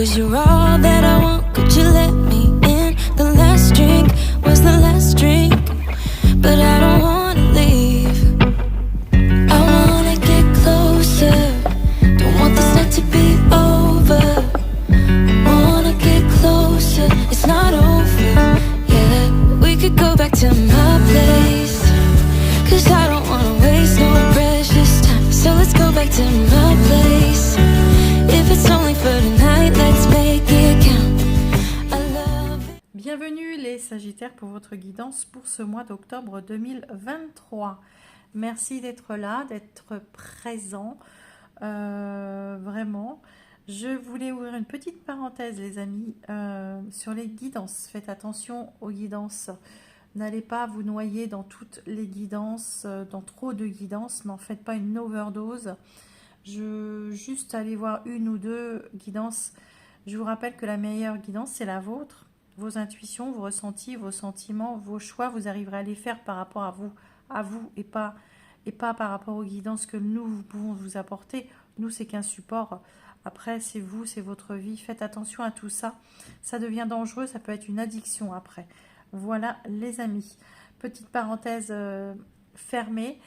'cause you're all that I want. Could you let me in? The last drink was the last drink, but I don't wanna leave. I wanna get closer, don't want this night to be over. I wanna get closer, it's not over yet. We could go back to my place, 'cause I don't wanna waste no precious time. So let's go back to my place. If it's only for tonight, let's make it count. I love it. Bienvenue les Sagittaires pour votre guidance pour ce mois d'octobre 2023. Merci d'être là, d'être présent. Vraiment. Je voulais ouvrir une petite parenthèse, les amis, sur les guidances. Faites attention aux guidances. N'allez pas vous noyer dans toutes les guidances, dans trop de guidances. N'en faites pas une overdose. Juste aller voir une ou deux guidances. Je vous rappelle que la meilleure guidance, c'est la vôtre. Vos intuitions, vos ressentis, vos sentiments, vos choix, vous arriverez à les faire par rapport à vous et pas par rapport aux guidances que nous pouvons vous apporter. Nous, c'est qu'un support. Après, c'est vous, c'est votre vie. Faites attention à tout ça. Ça devient dangereux, ça peut être une addiction après. Voilà, les amis. Petite parenthèse fermée.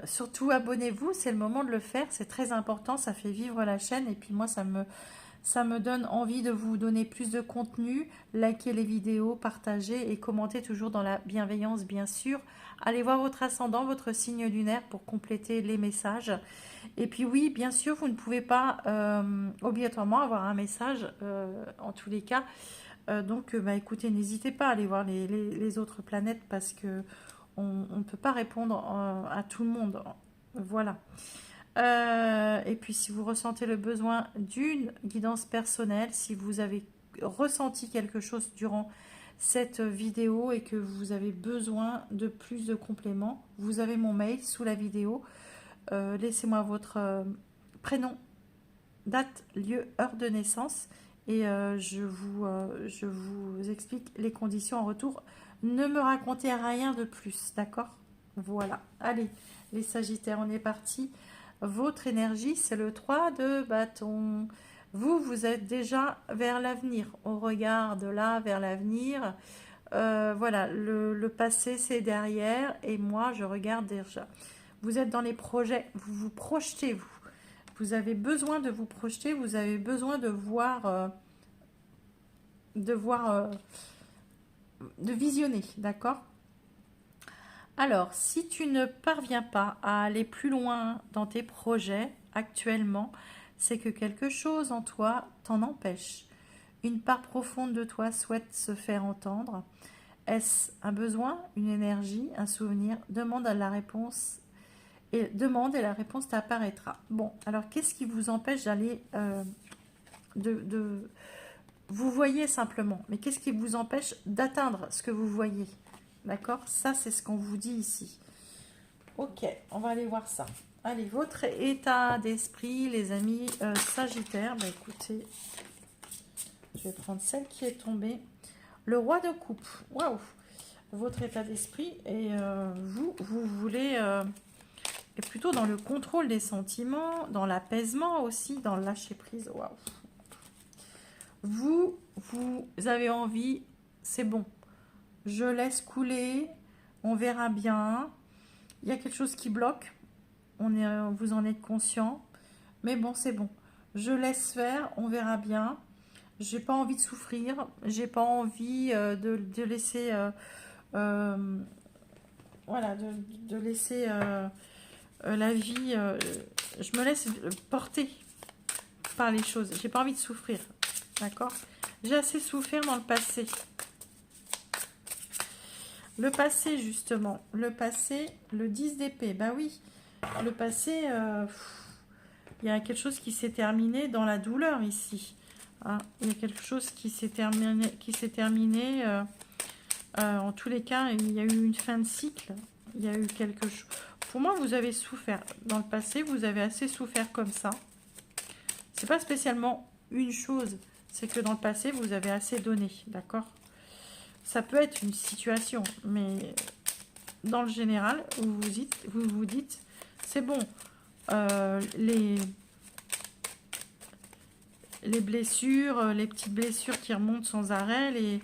Surtout, abonnez-vous. C'est le moment de le faire. C'est très important. Ça fait vivre la chaîne. Et puis moi, ça me donne envie de vous donner plus de contenu. Likez les vidéos, partagez et commentez toujours dans la bienveillance, bien sûr. Allez voir votre ascendant, votre signe lunaire pour compléter les messages. Et puis oui, bien sûr, vous ne pouvez pas obligatoirement avoir un message en tous les cas. Donc, écoutez, n'hésitez pas à aller voir les autres planètes parce que on ne peut pas répondre à tout le monde. Voilà. Et puis, si vous ressentez le besoin d'une guidance personnelle, si vous avez ressenti quelque chose durant cette vidéo et que vous avez besoin de plus de compléments, vous avez mon mail sous la vidéo. Laissez-moi votre prénom, date, lieu, heure de naissance et je vous explique les conditions en retour. Ne me racontez rien de plus, d'accord? Voilà. Allez, les Sagittaires, on est parti. Votre énergie, c'est le 3 de bâton. Vous êtes déjà vers l'avenir. On regarde là vers l'avenir. Voilà, le passé, c'est derrière. Et moi, je regarde déjà. Vous êtes dans les projets. Vous vous projetez, vous. Vous avez besoin de vous projeter. Vous avez besoin de de visionner, d'accord? Alors, si tu ne parviens pas à aller plus loin dans tes projets actuellement, c'est que quelque chose en toi t'en empêche. Une part profonde de toi souhaite se faire entendre. Est-ce un besoin, une énergie, un souvenir? Demande à la réponse et la réponse t'apparaîtra. Bon, alors qu'est-ce qui vous empêche d'aller vous voyez simplement, mais qu'est-ce qui vous empêche d'atteindre ce que vous voyez? D'accord? Ça, c'est ce qu'on vous dit ici. Ok, on va aller voir ça. Allez, votre état d'esprit, les amis Sagittaires. Écoutez, je vais prendre celle qui est tombée. Le roi de coupe. Waouh! Votre état d'esprit. Et vous voulez... et plutôt dans le contrôle des sentiments, dans l'apaisement aussi, dans le lâcher-prise. Waouh! Vous avez envie, c'est bon. Je laisse couler, on verra bien. Il y a quelque chose qui bloque, vous en êtes conscient. Mais bon, c'est bon. Je laisse faire, on verra bien. J'ai pas envie de souffrir, j'ai pas envie de laisser... voilà, de laisser la vie... je me laisse porter par les choses. J'ai pas envie de souffrir, d'accord? J'ai assez souffert dans le passé. Le passé, justement. Le passé, le 10 d'épée. Bah oui, le passé, il y a quelque chose qui s'est terminé dans la douleur ici. Hein, il y a quelque chose qui s'est terminé. En tous les cas, il y a eu une fin de cycle. Il y a eu quelque chose. Pour moi, vous avez souffert. Dans le passé, vous avez assez souffert comme ça. C'est pas spécialement une chose. C'est que dans le passé, vous avez assez donné. D'accord ? Ça peut être une situation, mais dans le général, vous vous dites, c'est bon, les blessures, les petites blessures qui remontent sans arrêt, les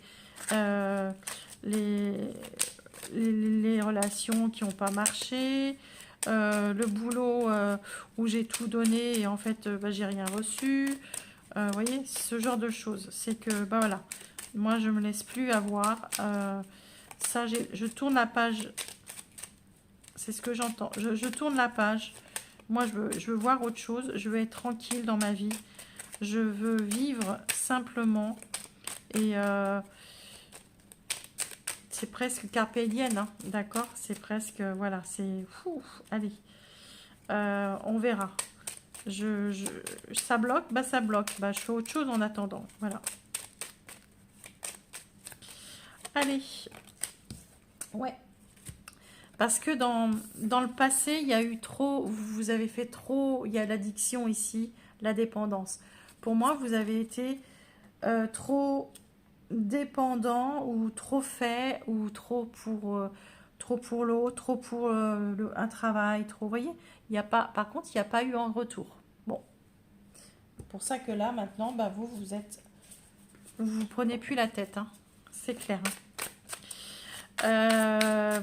relations qui n'ont pas marché, le boulot où j'ai tout donné et en fait bah, j'ai rien reçu. Vous voyez, ce genre de choses. C'est que, bah voilà, moi je me laisse plus avoir. Ça, je tourne la page. C'est ce que j'entends. Je tourne la page. Moi, je veux voir autre chose. Je veux être tranquille dans ma vie. Je veux vivre simplement. Et c'est presque carpe diem, hein, d'accord? C'est presque, voilà, c'est... Allez, on verra. Ça bloque, bah ça bloque. Bah, je fais autre chose en attendant. Voilà. Allez. Ouais. Parce que dans le passé, il y a eu trop, vous avez fait trop, il y a l'addiction ici, la dépendance. Pour moi, vous avez été trop dépendant ou trop fait ou trop pour l'autre, trop pour un travail, trop, vous voyez, il y a pas, par contre, il n'y a pas eu en retour. Bon, pour ça que là, maintenant, bah, vous prenez plus la tête, hein. C'est clair, hein.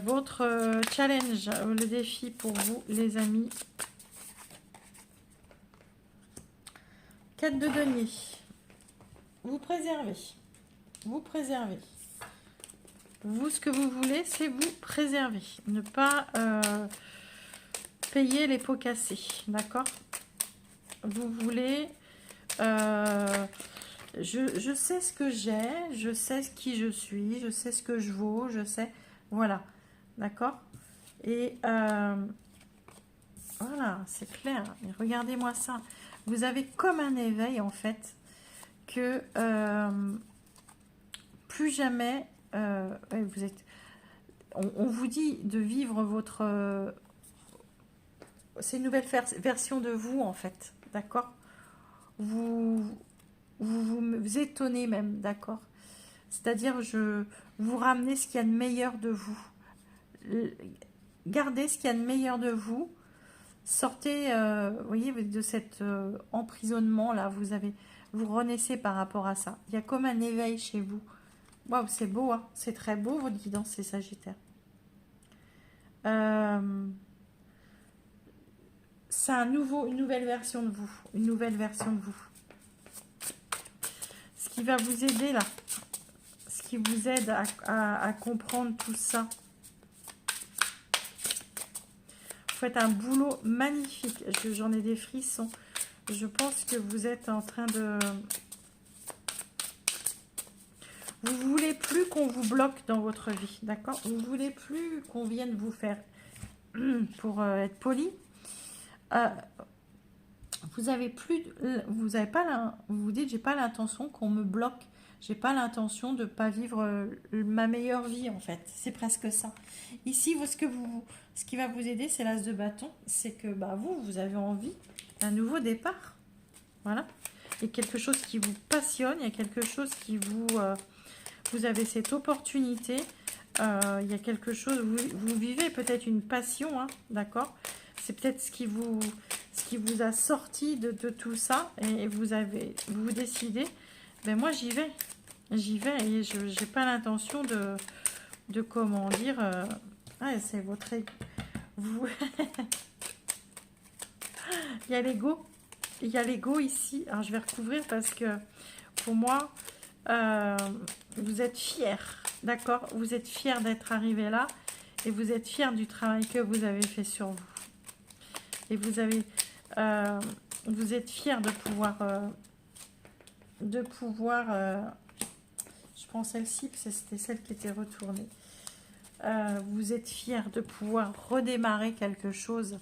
Votre challenge, le défi pour vous, les amis. 4 de denier. Vous préservez. Vous préservez. Vous, ce que vous voulez, c'est vous préserver. Ne pas payer les pots cassés. D'accord? Vous voulez... je sais ce que j'ai, je sais qui je suis, je sais ce que je vaux, je sais... Voilà, d'accord? Et voilà, c'est clair. Mais regardez-moi ça. Vous avez comme un éveil, en fait, que plus jamais... vous êtes... On vous dit de vivre votre... c'est une nouvelle version de vous, en fait, d'accord? Vous étonnez même, d'accord? C'est-à-dire, vous ramenez ce qu'il y a de meilleur de vous. Gardez ce qu'il y a de meilleur de vous. Sortez, vous voyez, de cet emprisonnement-là. Vous renaissez par rapport à ça. Il y a comme un éveil chez vous. Waouh, c'est beau, hein? C'est très beau, votre guidance, c'est Sagittaire. C'est une nouvelle version de vous. Une nouvelle version de vous. Ce qui va vous aider là, ce qui vous aide à comprendre tout ça. Vous faites un boulot magnifique. J'en ai des frissons. Je pense que vous êtes en train de... Vous voulez plus qu'on vous bloque dans votre vie, d'accord? Vous voulez plus qu'on vienne vous faire, pour être poli, vous avez plus, vous avez pas, vous vous dites, j'ai pas l'intention qu'on me bloque, j'ai pas l'intention de pas vivre ma meilleure vie, en fait. C'est presque ça. Ici, ce qui va vous aider, c'est l'as de bâton, c'est que bah vous avez envie d'un nouveau départ, voilà. Il y a quelque chose qui vous passionne, il y a quelque chose qui vous avez cette opportunité, il y a quelque chose, vous vivez peut-être une passion, hein, d'accord? C'est peut-être ce qui vous a sorti de tout ça, et vous décidez, ben moi j'y vais et je n'ai pas l'intention de comment dire, c'est votre vous il y a l'ego ici. Alors je vais recouvrir parce que pour moi vous êtes fiers, d'accord? Vous êtes fiers d'être arrivé là et vous êtes fiers du travail que vous avez fait sur vous. Et vous êtes fiers de pouvoir, je prends celle-ci parce que c'était celle qui était retournée. Vous êtes fiers de pouvoir redémarrer quelque chose.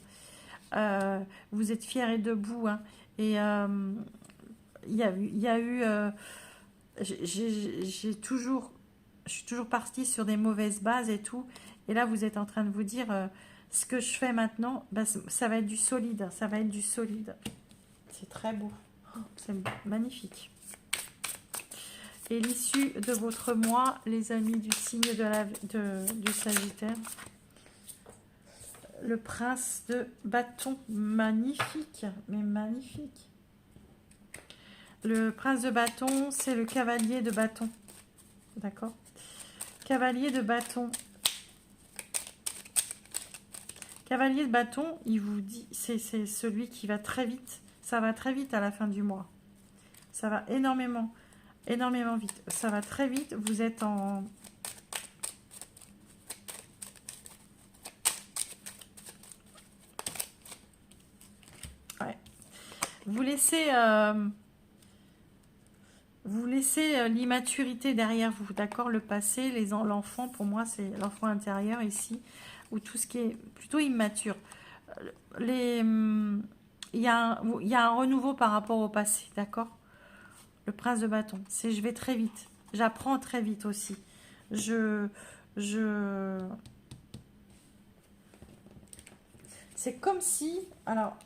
Vous êtes fiers et debout, hein. Et il y a eu je suis toujours partie sur des mauvaises bases et tout, et là vous êtes en train de vous dire ce que je fais maintenant, bah, ça va être du solide, ça va être du solide. C'est très beau, c'est magnifique. Et l'issue de votre mois, les amis du signe du Sagittaire, le prince de bâton, magnifique, mais magnifique. Le prince de bâton, c'est le cavalier de bâton. D'accord? Cavalier de bâton. Cavalier de bâton, il vous dit, c'est celui qui va très vite. Ça va très vite à la fin du mois. Ça va énormément vite. Ça va très vite. Vous êtes en... Ouais. Vous laissez l'immaturité derrière vous, d'accord? Le passé, l'enfant, pour moi, c'est l'enfant intérieur ici, ou tout ce qui est plutôt immature. Il y a un renouveau par rapport au passé, d'accord? Le prince de bâton, c'est je vais très vite. J'apprends très vite aussi. C'est comme si... Alors,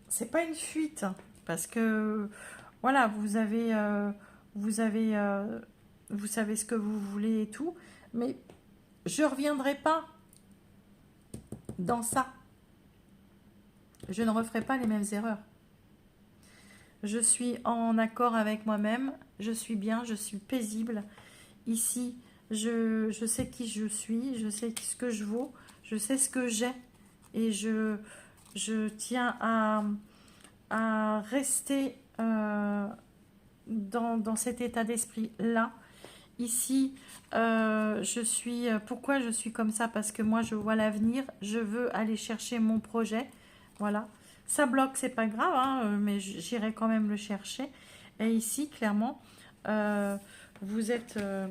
c'est pas une fuite, parce que... Voilà, vous savez ce que vous voulez et tout, mais je ne reviendrai pas dans ça. Je ne referai pas les mêmes erreurs. Je suis en accord avec moi-même, je suis bien, je suis paisible. Ici, je sais qui je suis, je sais ce que je vaux, je sais ce que j'ai, et je tiens à rester dans cet état d'esprit-là. Ici, pourquoi je suis comme ça? Parce que moi, je vois l'avenir, je veux aller chercher mon projet. Voilà. Ça bloque, c'est pas grave, hein, mais j'irai quand même le chercher. Et ici, clairement, vous avez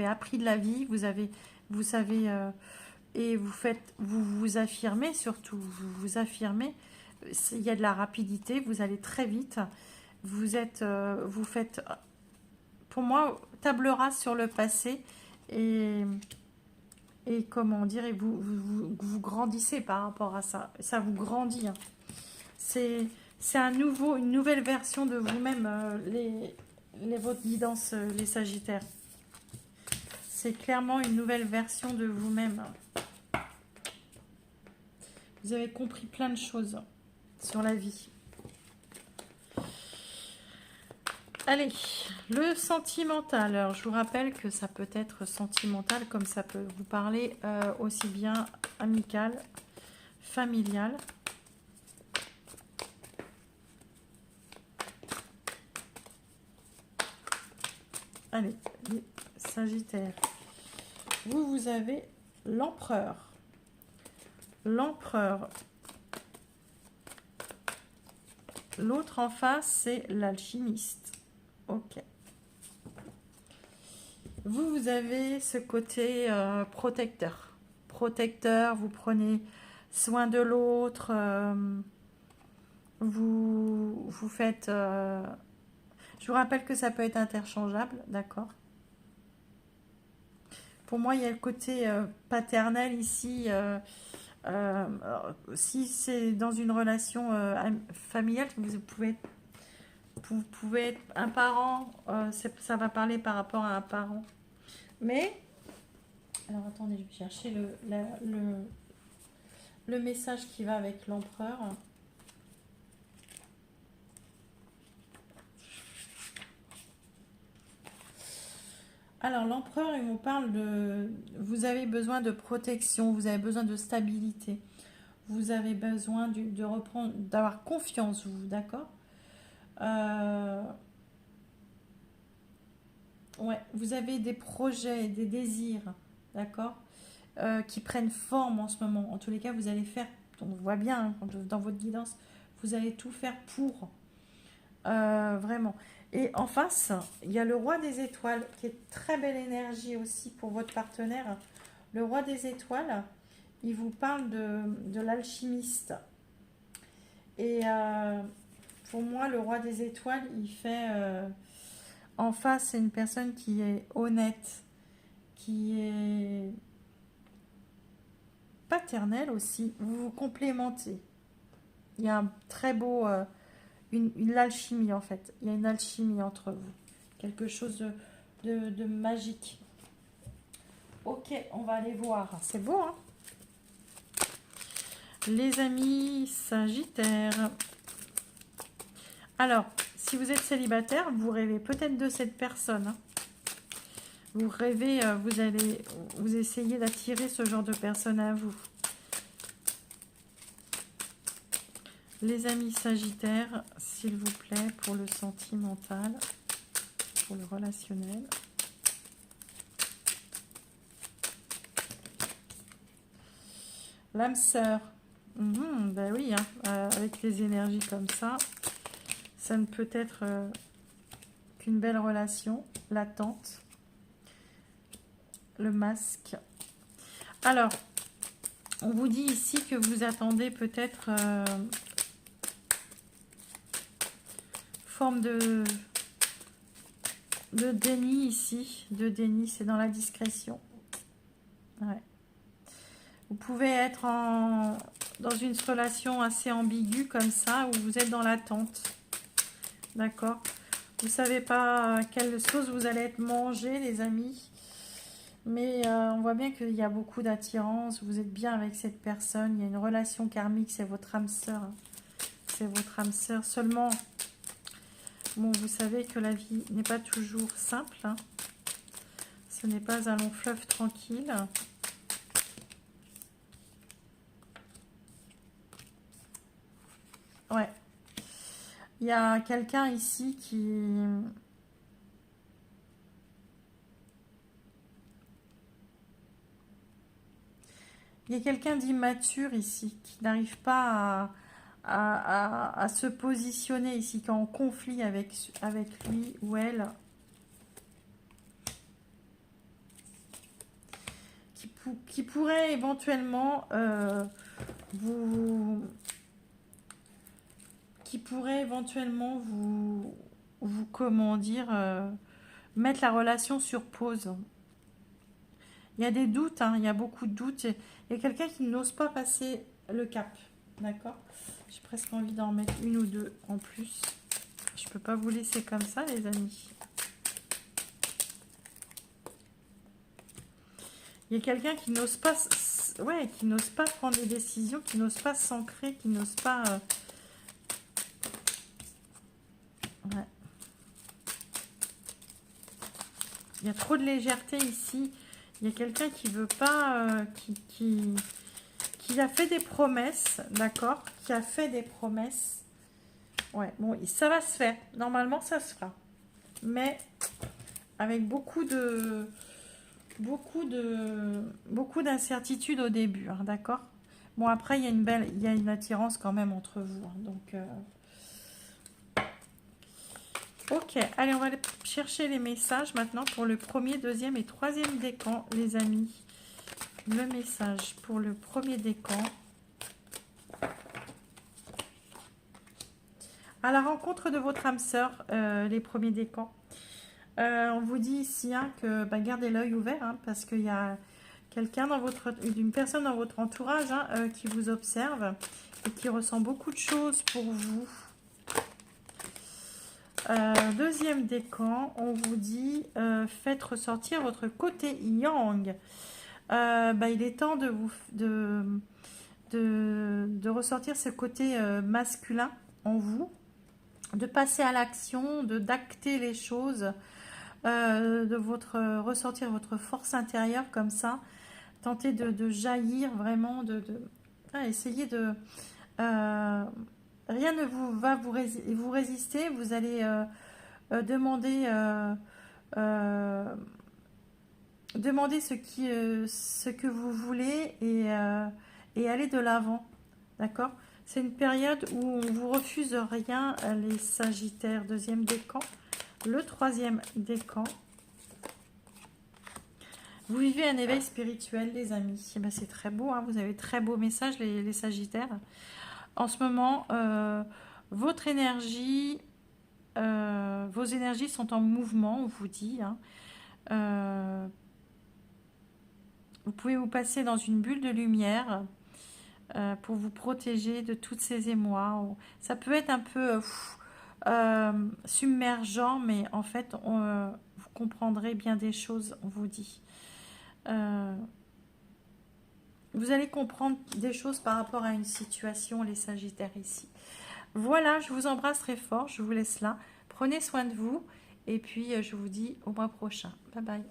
appris de la vie, vous savez, et vous vous affirmez surtout, vous affirmez. Il y a de la rapidité, vous allez très vite. Vous faites, pour moi, table rase sur le passé et comment dire, et vous grandissez par rapport à ça. Ça vous grandit. Hein. C'est une nouvelle version de vous-même, votre guidance, les Sagittaires. C'est clairement une nouvelle version de vous-même. Vous avez compris plein de choses sur la vie. Allez, le sentimental. Alors, je vous rappelle que ça peut être sentimental comme ça peut vous parler aussi bien amical, familial. Allez, les Sagittaires. Vous avez l'empereur. L'empereur. L'autre en face, c'est l'alchimiste. Ok. Vous avez ce côté protecteur. Protecteur, vous prenez soin de l'autre. Vous faites... je vous rappelle que ça peut être interchangeable, d'accord? Pour moi, il y a le côté paternel ici. Si c'est dans une relation familiale, vous pouvez être un parent, ça va parler par rapport à un parent. Mais, alors attendez, je vais chercher le message qui va avec l'empereur. Alors, l'empereur, il nous parle de... Vous avez besoin de protection, vous avez besoin de stabilité. Vous avez besoin de reprendre, d'avoir confiance, vous, d'accord? Ouais, vous avez des projets, des désirs, d'accord? Qui prennent forme en ce moment. En tous les cas, vous allez faire, on voit bien hein, dans votre guidance, vous allez tout faire pour. Vraiment. Et en face, il y a le roi des étoiles, qui est très belle énergie aussi pour votre partenaire. Le roi des étoiles, il vous parle de l'alchimiste. Et pour moi, le roi des étoiles, il fait... en face, c'est une personne qui est honnête, qui est paternelle aussi. Vous vous complémentez. Il y a un très beau... une alchimie en fait. Il y a une alchimie entre vous. Quelque chose de magique. Ok, on va aller voir. C'est beau, hein? Les amis Sagittaires. Alors, si vous êtes célibataire, vous rêvez peut-être de cette personne. Hein. Vous rêvez, vous essayez d'attirer ce genre de personne à vous. Les amis sagittaires, s'il vous plaît, pour le sentimental, pour le relationnel. L'âme sœur. Ben oui, hein, avec les énergies comme ça ne peut être qu'une belle relation. L'attente. Le masque. Alors, on vous dit ici que vous attendez peut-être forme de déni ici. De déni, c'est dans la discrétion. Ouais. Vous pouvez être dans une relation assez ambiguë comme ça, où vous êtes dans l'attente. D'accord? Vous ne savez pas quelle sauce vous allez être mangé, les amis. Mais on voit bien qu'il y a beaucoup d'attirance. Vous êtes bien avec cette personne. Il y a une relation karmique. C'est votre âme sœur. C'est votre âme sœur. Seulement, bon, vous savez que la vie n'est pas toujours simple. Hein. Ce n'est pas un long fleuve tranquille. Ouais. Il y a quelqu'un ici qui... Il y a quelqu'un d'immature ici, qui n'arrive pas à se positionner ici, qui est en conflit avec lui ou elle. Qui pourrait éventuellement vous comment dire, mettre la relation sur pause. Il y a des doutes, hein, il y a beaucoup de doutes. Il y a quelqu'un qui n'ose pas passer le cap. D'accord? J'ai presque envie d'en mettre une ou deux en plus. Je ne peux pas vous laisser comme ça, les amis. Il y a quelqu'un qui n'ose pas... Ouais, qui n'ose pas prendre des décisions, qui n'ose pas s'ancrer, qui n'ose pas... Ouais. Il y a trop de légèreté ici. Il y a quelqu'un qui veut pas... qui a fait des promesses, d'accord? Qui a fait des promesses. Ouais, bon, ça va se faire. Normalement, ça se fera. Mais avec beaucoup d'incertitudes au début, hein, d'accord? Bon, après, il y a une attirance quand même entre vous. Hein, donc... Ok, allez, on va aller chercher les messages maintenant pour le premier, deuxième et troisième décan, les amis. Le message pour le premier décan. À la rencontre de votre âme sœur, les premiers décans. On vous dit ici hein, que gardez l'œil ouvert hein, parce qu'il y a quelqu'un une personne dans votre entourage hein, qui vous observe et qui ressent beaucoup de choses pour vous. Deuxième décan, on vous dit faites ressortir votre côté yang. Il est temps de ressortir ce côté masculin en vous, de passer à l'action, d'acter les choses, ressortir votre force intérieure comme ça, tenter de jaillir vraiment, essayer de... rien ne va vous résister, vous allez demander ce que vous voulez et aller de l'avant, d'accord? C'est une période où on vous refuse rien, les sagittaires, deuxième décan. Le troisième décan. Vous vivez un éveil spirituel, les amis. Eh ben, c'est très beau, hein, vous avez très beaux messages, les sagittaires. En ce moment, votre énergie, vos énergies sont en mouvement, on vous dit. Hein. Vous pouvez vous passer dans une bulle de lumière pour vous protéger de tous ces émois. Ça peut être un peu submergent, mais en fait, vous comprendrez bien des choses, on vous dit. Vous allez comprendre des choses par rapport à une situation, les sagittaires ici. Voilà, je vous embrasse très fort, je vous laisse là. Prenez soin de vous et puis je vous dis au mois prochain. Bye bye.